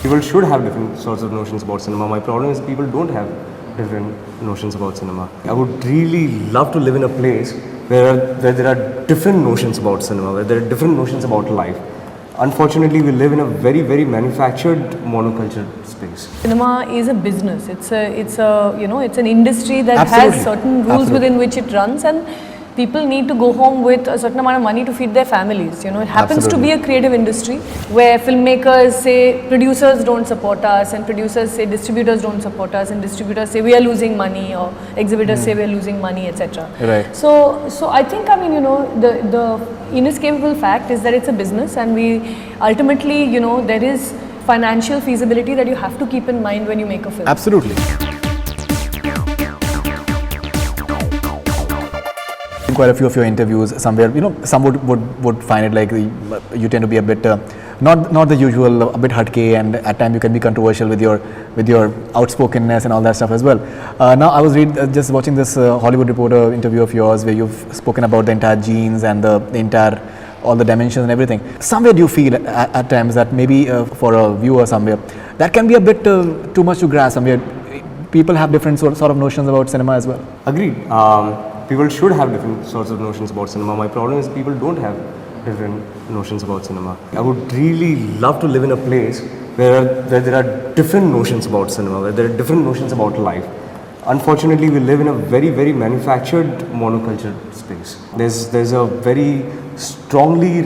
People should have different sorts of notions about cinema. My problem is people don't have different notions about cinema. I would really love to live in a place where there are different notions about cinema, where there are different notions about life. Unfortunately, we live in a very, very manufactured monoculture space. Cinema is a business. It's an industry that Absolutely. has certain rules Absolutely. within which it runs, and people need to go home with a certain amount of money to feed their families. It happens to be a creative industry where filmmakers say producers don't support us, and producers say distributors don't support us, and distributors say we are losing money, or exhibitors say we are losing money, etc. Right. So I think the inescapable fact is that it's a business, and we ultimately there is financial feasibility that you have to keep in mind when you make a film. Absolutely. In quite a few of your interviews, somewhere, some would find it like you tend to be a bit not the usual, a bit hatke, and at times you can be controversial with your outspokenness and all that stuff as well. Now I was just watching this Hollywood Reporter interview of yours where you've spoken about the entire genes and the entire all the dimensions and everything. Somewhere do you feel at times that maybe for a viewer somewhere that can be a bit too much to grasp? Somewhere people have different sort of notions about cinema as well. Agreed. People should have different sorts of notions about cinema. My problem is people don't have different notions about cinema. I would really love to live in a place where there are different notions about cinema, where there are different notions about life. Unfortunately, we live in a very, very manufactured monoculture space. There's a very strongly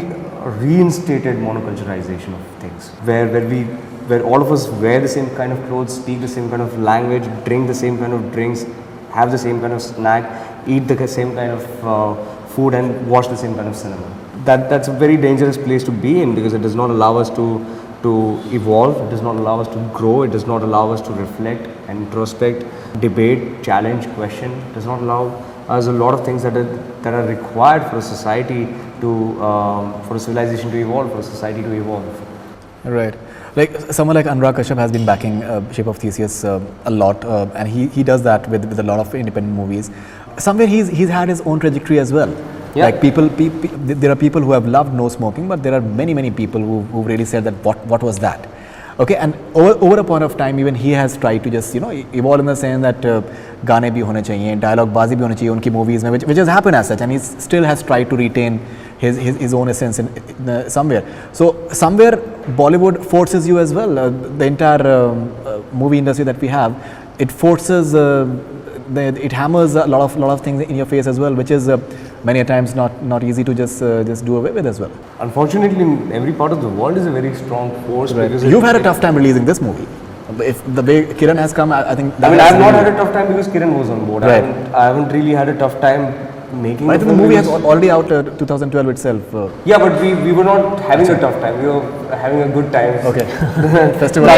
reinstated monoculturization of things, where all of us wear the same kind of clothes, speak the same kind of language, drink the same kind of drinks, have the same kind of snack, eat the same kind of food, and watch the same kind of cinema. That's a very dangerous place to be in, because it does not allow us to evolve, it does not allow us to grow, it does not allow us to reflect and introspect, debate, challenge, question. It does not allow us a lot of things that are required for a society for a civilization to evolve, for a society to evolve. Right. Like someone like Anurag Kashyap has been backing Ship of Theseus a lot, and he does that with a lot of independent movies. Somewhere he's had his own trajectory as well. Yeah. Like there are people who have loved no smoking, but there are many people who really said that what was that? Okay, and over a point of time, even he has tried to just evolve in the sense that gaane bhi hone chahiye, dialogue bazi bhi hone chahiye unki movies mein, which has happened as such, and he still has tried to retain his own essence in somewhere. So somewhere Bollywood forces you as well. The entire movie industry that we have, it forces, it hammers a lot of things in your face as well, which is many a times not easy to just do away with as well. Unfortunately, in every part of the world is a very strong force. Right. Because you've had a tough time releasing this movie. If the way Kiran has come, I think. I have not had a tough time because Kiran was on board. Right. I haven't really had a tough time making. I think the movie is already out 2012 itself. Yeah, but we were not having a tough time. We were having a good time. Okay. Festival.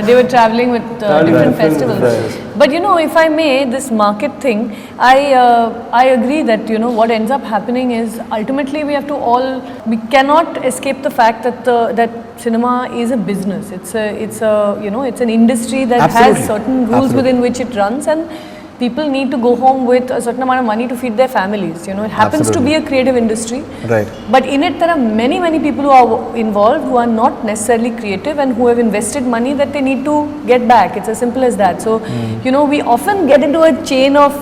They were traveling with different festivals. Right. But if I may, this market thing, I agree that what ends up happening is ultimately we cannot escape the fact that cinema is a business. It's an industry that Absolutely. has certain rules within which it runs, and people need to go home with a certain amount of money to feed their families. It happens to be a creative industry. Right. But in it, there are many people who are involved who are not necessarily creative and who have invested money that they need to get back. It's as simple as that. So, we often get into a chain of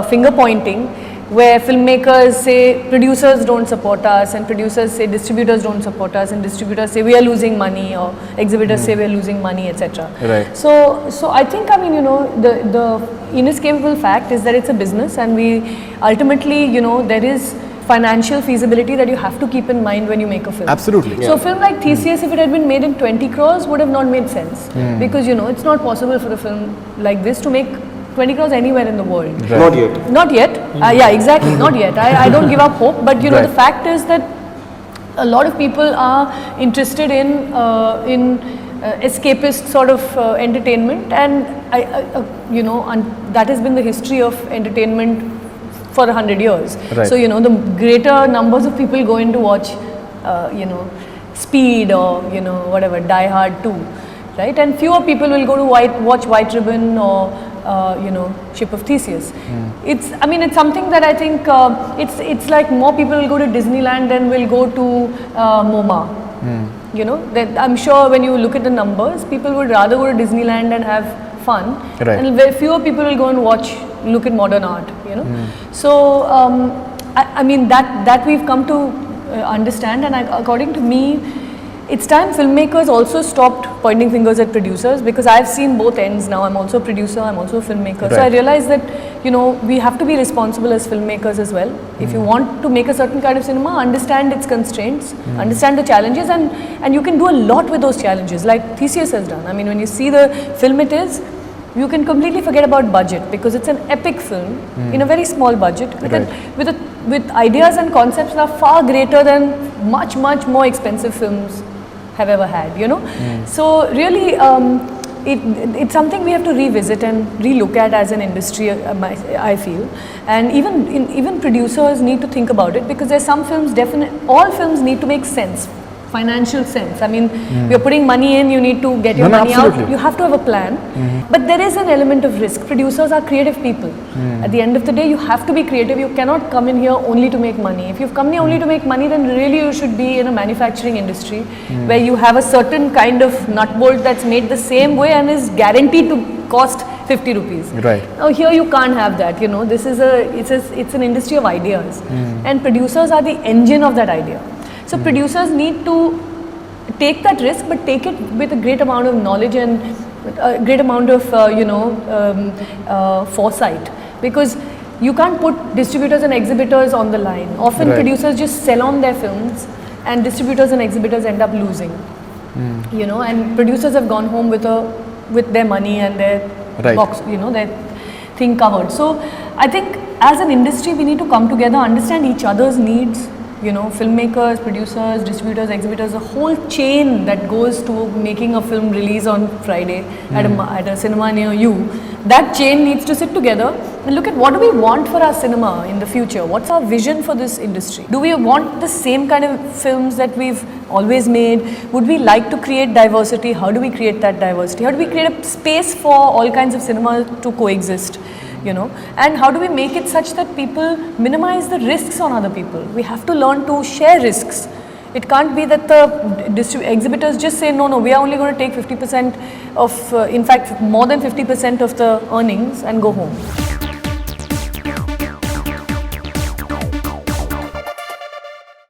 finger pointing, where filmmakers say producers don't support us, and producers say distributors don't support us, and distributors say we are losing money, or exhibitors say we are losing money, etc. Right. So I think the inescapable fact is that it's a business, and we ultimately there is financial feasibility that you have to keep in mind when you make a film. Absolutely. So a film like Theseus, if it had been made in 20 crores, would have not made sense, because it's not possible for a film like this to make 20 crores anywhere in the world. Right. Not yet. Not yet. Yeah, exactly. Not yet. I don't give up hope. But Right. the fact is that a lot of people are interested in escapist sort of entertainment, and that has been the history of entertainment for 100 years. Right. So the greater numbers of people go in to watch, Speed or whatever, Die Hard 2, right? And fewer people will go to watch White Ribbon or Ship of Theseus. It's something that I think it's like more people will go to Disneyland than will go to MoMA. You know, that I'm sure when you look at the numbers, people would rather go to Disneyland and have fun, Right. and very fewer people will go and look at modern art. You know, so I mean that we've come to understand, and according to me, it's time filmmakers also stopped pointing fingers at producers, because I've seen both ends now. I'm also a producer, I'm also a filmmaker. So I Right. realize that, you know, we have to be responsible as filmmakers as well. If you want to make a certain kind of cinema, understand its constraints, understand the challenges, and you can do a lot with those challenges, like Theseus has done. I mean, when you see the film it is, you can completely forget about budget, because it's an epic film in a very small budget Right. with ideas and concepts that are far greater than much more expensive films have ever had, you know. So really it's something we have to revisit and relook at as an industry, I feel, and even producers need to think about it, because there's some films, all films need to make sense, financial sense. I mean, you're putting money in, you need to get your No, money absolutely. out, you have to have a plan, but there is an element of risk. Producers are creative people. At the end of the day, you have to be creative. You cannot come in here only to make money. If you've come here only to make money, then really you should be in a manufacturing industry where you have a certain kind of nut bolt that's made the same way and is guaranteed to cost 50 rupees. Right. Now here you can't have that, you know. This is it's an industry of ideas, and producers are the engine of that idea. So producers need to take that risk, but take it with a great amount of knowledge and a great amount of foresight, because you can't put distributors and exhibitors on the line. Often Right. producers just sell on their films, and distributors and exhibitors end up losing. You know, and producers have gone home with their money and their Right. box, you know, their thing covered. So I think as an industry, we need to come together, understand each other's needs. You know, filmmakers, producers, distributors, exhibitors, the whole chain that goes to making a film release on Friday at a cinema near you. That chain needs to sit together and look at what do we want for our cinema in the future? What's our vision for this industry? Do we want the same kind of films that we've always made? Would we like to create diversity? How do we create that diversity? How do we create a space for all kinds of cinema to coexist? You know, and how do we make it such that people minimize the risks on other people? We have to learn to share risks. It can't be that the exhibitors just say, no, we are only going to take 50% of, in fact, more than 50% of the earnings and go home.